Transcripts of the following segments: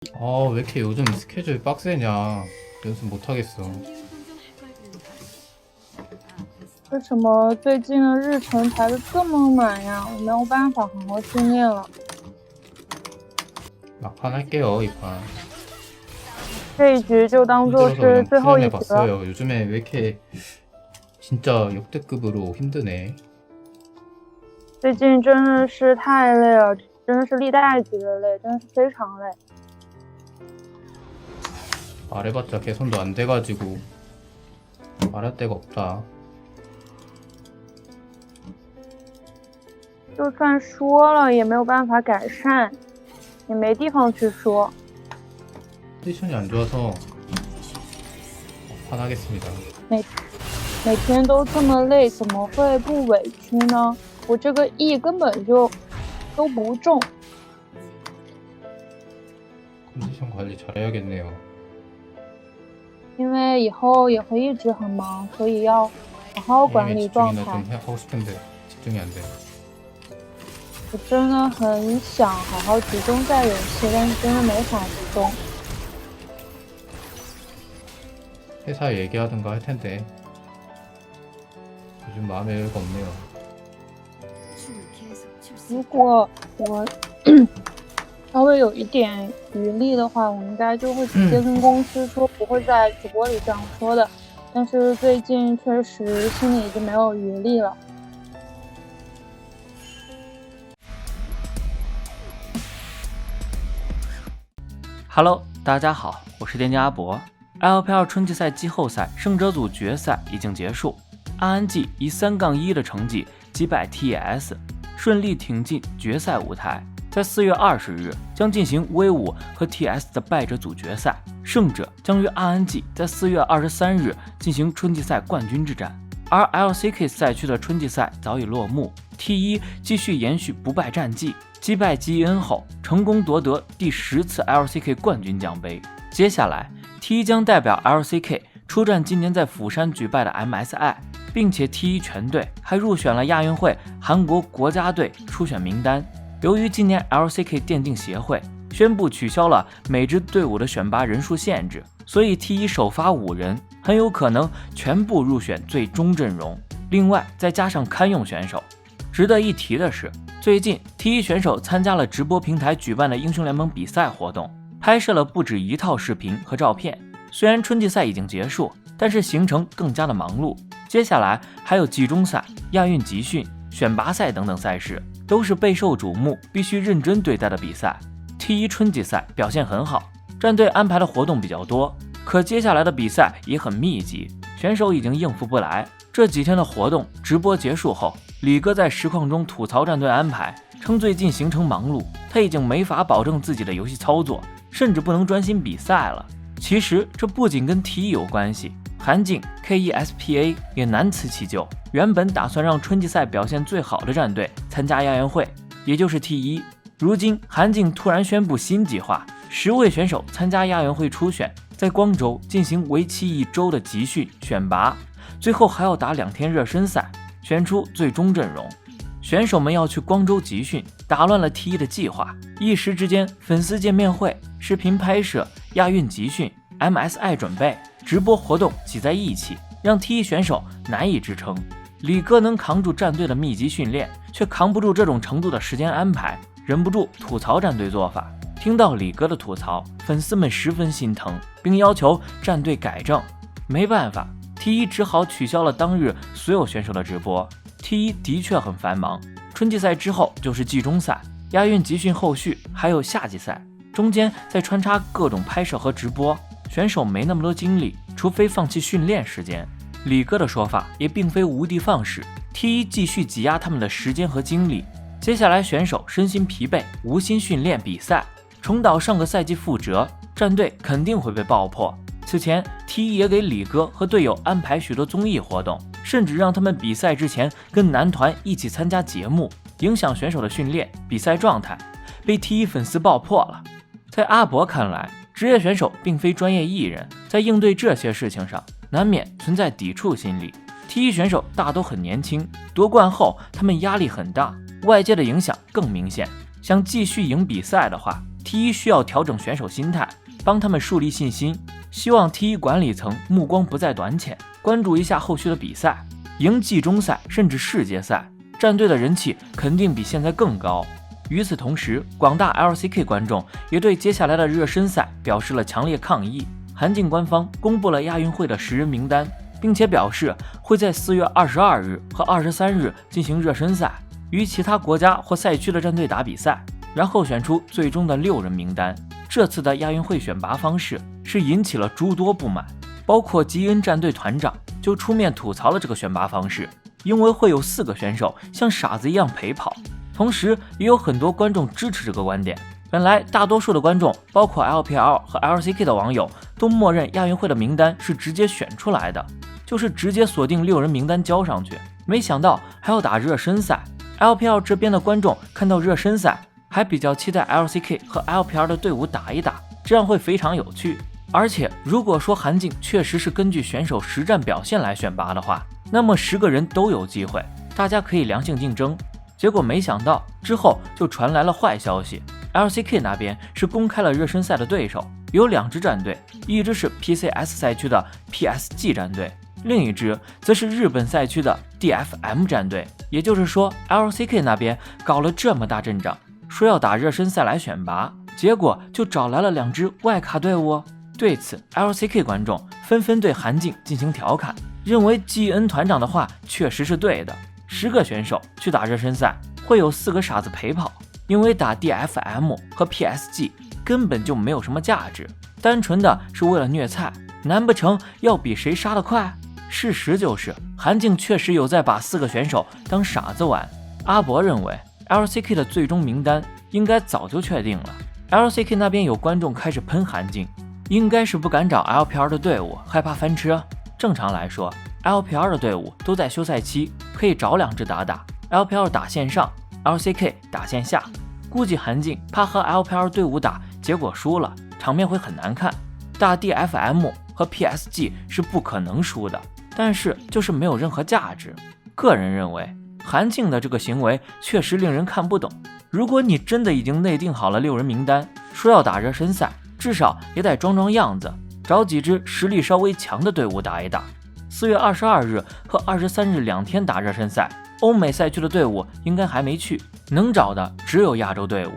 왜 이렇게 요즘 스케줄 빡세냐. 연습 못하겠어. 为什么最近的日程排得这么满呀？我没有办法好好训练了。 막판 할게요, 이판. 这一局就当做 힘들어서 是 그냥 最后一局了。 풀어내봤어요. 요즘에 왜 이렇게 진짜 역대급으로 힘드네. 最近真的是太累了，真的是历代级的累，真的是非常累。 말해봤자 개선도 안 돼가지고 말할 데가 없다. 就算说了也没有办法改善，也没地方去说。 컨디션이 안 좋아서 막판 하겠습니다. 每天都这么累，怎么会不委屈呢？我这个 E 根本就都不中。 컨디션 관리 잘해야겠네요. 因为以后也会一直很忙，所以要好好管理状 집중이나 态。 좀 하고 싶은데 집중이 안 돼. 我真的很想好好集中在游戏，但是真的没法集中。 회사 얘기하든가 할 텐데 요즘 마음의 여유가 없네요. 如果我稍微有一点余力的话，我应该就会直接跟公司说，不会在直播里这样说的。但是最近确实心里已经没有余力了。 Hello， 大家好，我是店家阿博。LPL 春季赛季后赛胜者组决赛已经结束，RNG 以3-1的成绩击败 TES， 顺利挺进决赛舞台。在4月20日将进行 V5 和 TS 的败者组决赛，胜者将与 RNG 在4月23日进行春季赛冠军之战。而 LCK 赛区的春季赛早已落幕 ，T1 继续延续不败战绩。 击败 GEN 后，成功夺得第10次 LCK 冠军奖杯。接下来 ，T1 将代表 LCK 出战今年在釜山举办的 MSI， 并且 T1 全队还入选了亚运会韩国国家队初选名单。由于今年 LCK 电竞协会宣布取消了每支队伍的选拔人数限制，所以 T1 首发5人很有可能全部入选最终阵容。另外再加上堪用选手。值得一提的是， 最近 T1 选手参加了直播平台举办的英雄联盟比赛活动，拍摄了不止1套视频和照片。虽然春季赛已经结束，但是行程更加的忙碌。接下来还有季中赛、亚运集训、选拔赛等等赛事，都是备受瞩目、必须认真对待的比赛。T1 春季赛表现很好，战队安排的活动比较多，可接下来的比赛也很密集，选手已经应付不来。这几天的活动直播结束后， 李哥在实况中吐槽战队安排，称最近行程忙碌，他已经没法保证自己的游戏操作，甚至不能专心比赛了。其实这不仅跟 T1 有关系，韩景、KESPA 也难辞其咎。原本打算让春季赛表现最好的战队参加亚运会，也就是 T1。如今韩景突然宣布新计划，10位选手参加亚运会初选，在光州进行为期1周的集训选拔，最后还要打2天热身赛， 选出最终阵容，选手们要去光州集训，打乱了 T1 的计划。一时之间，粉丝见面会、视频拍摄、亚运集训、MSI 准备、直播活动挤在一起，让 T1 选手难以支撑。李哥能扛住战队的密集训练，却扛不住这种程度的时间安排，忍不住吐槽战队做法。听到李哥的吐槽，粉丝们十分心疼，并要求战队改正。没办法， T1 只好取消了当日所有选手的直播。T1 的确很繁忙，春季赛之后就是季中赛、亚运集训后续，还有夏季赛，中间再穿插各种拍摄和直播，选手没那么多精力，除非放弃训练时间。李哥的说法也并非无的放矢 ，T1 继续挤压他们的时间和精力。接下来选手身心疲惫，无心训练比赛，重蹈上个赛季覆辙，战队肯定会被爆破。 此前 ，T1 也给李哥和队友安排许多综艺活动，甚至让他们比赛之前跟男团一起参加节目，影响选手的训练、比赛状态，被 T1 粉丝爆破了。在阿博看来，职业选手并非专业艺人，在应对这些事情上，难免存在抵触心理。T1 选手大都很年轻，夺冠后他们压力很大，外界的影响更明显。想继续赢比赛的话， T1需要调整选手心态，帮他们树立信心。希望 T1管理层目光不再短浅，关注一下后续的比赛，赢季中赛甚至世界赛，战队的人气肯定比现在更高。与此同时，广大 LCK 观众也对接下来的热身赛表示了强烈抗议。韩竞官方公布了亚运会的10人名单，并且表示会在4月22日和23日进行热身赛，与其他国家或赛区的战队打比赛，然后选出最终的6人名单。这次的亚运会选拔方式是引起了诸多不满，包括基恩战队团长就出面吐槽了这个选拔方式，因为会有4个选手像傻子一样陪跑。同时也有很多观众支持这个观点。本来大多数的观众，包括 LPL 和 LCK 的网友，都默认亚运会的名单是直接选出来的，就是直接锁定6人名单交上去，没想到还要打热身赛。 LPL 这边的观众看到热身赛还比较期待 LCK 和 LPL 的队伍打一打，这样会非常有趣。而且如果说韩竞确实是根据选手实战表现来选拔的话，那么10个人都有机会，大家可以良性竞争。结果没想到之后就传来了坏消息， LCK 那边是公开了热身赛的对手，有2支战队，一支是 PCS 赛区的 PSG 战队，另一支则是日本赛区的 DFM 战队。也就是说 LCK 那边搞了这么大阵仗，说要打热身赛来选拔，结果就找来了2支外卡队伍。对此 LCK 观众纷纷对韩竞进行调侃，认为基恩团长的话确实是对的，10个选手去打热身赛会有4个傻子陪跑，因为打 DFM 和 PSG 根本就没有什么价值，单纯的是为了虐菜，难不成要比谁杀得快？事实就是韩竞确实有在把4个选手当傻子玩。阿伯认为 LCK 的最终名单应该早就确定了。 LCK 那边有观众开始喷韩竞，应该是不敢找 LPL 的队伍，害怕翻车。正常来说 LPL 的队伍都在休赛期，可以找2支打打， LPL 打线上， LCK 打线下。估计韩竞怕和 LPL 队伍打，结果输了，场面会很难看。打 DFM 和 PSG 是不可能输的，但是就是没有任何价值。个人认为韩竞的这个行为确实令人看不懂。如果你真的已经内定好了6人名单，说要打热身赛，至少也得装装样子，找几支实力稍微强的队伍打一打。4月22日和23日2天打热身赛，欧美赛区的队伍应该还没去，能找的只有亚洲队伍，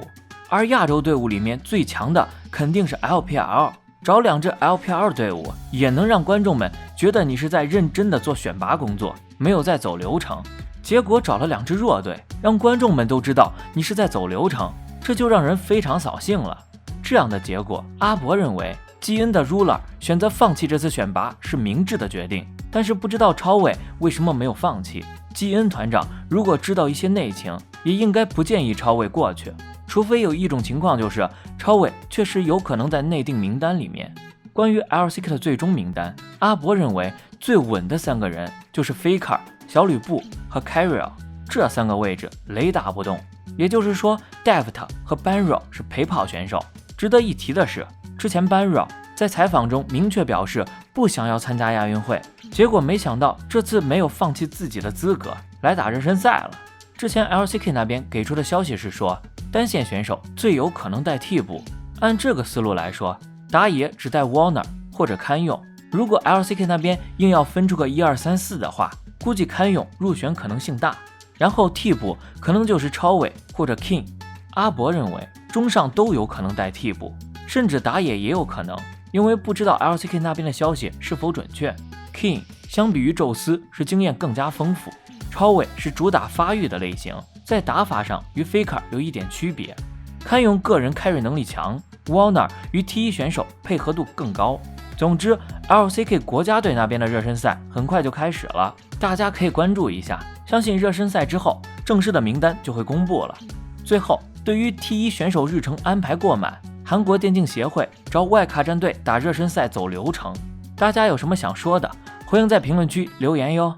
而亚洲队伍里面最强的肯定是 LPL， 找2支 LPL 队伍也能让观众们觉得你是在认真的做选拔工作，没有在走流程。结果找了2支弱队，让观众们都知道你是在走流程，这就让人非常扫兴了。这样的结果，阿伯认为基恩的 Ruler 选择放弃这次选拔是明智的决定，但是不知道超伟为什么没有放弃。基恩团长如果知道一些内情，也应该不建议超伟过去，除非有一种情况就是超伟确实有可能在内定名单里面。关于 LCK 的最终名单，阿伯认为最稳的3个人就是 Faker、小吕布和 Carriel， 这3个位置雷打不动。也就是说 Deft 和 Banro 是陪跑选手。值得一提的是，之前 Banro 在采访中明确表示不想要参加亚运会，结果没想到这次没有放弃自己的资格来打热身赛了。之前 LCK 那边给出的消息是说，单线选手最有可能带替补。按这个思路来说，打野只带 Warner 或者堪用，如果 LCK 那边硬要分出个1、2、3、4的话，估计堪用入选可能性大，然后替补可能就是超伟或者 King。 阿伯认为中上都有可能带替补，甚至打野也有可能，因为不知道 LCK 那边的消息是否准确。 King 相比于宙斯是经验更加丰富，超伟是主打发育的类型，在打法上与 Faker 有一点区别。堪用个人 carry 能力强， Warner 与 T1 选手配合度更高。总之 LCK 国家队那边的热身赛很快就开始了，大家可以关注一下，相信热身赛之后正式的名单就会公布了。最后，对于 T1 选手日程安排过满，韩国电竞协会找外卡战队打热身赛走流程，大家有什么想说的，欢迎在评论区留言哟。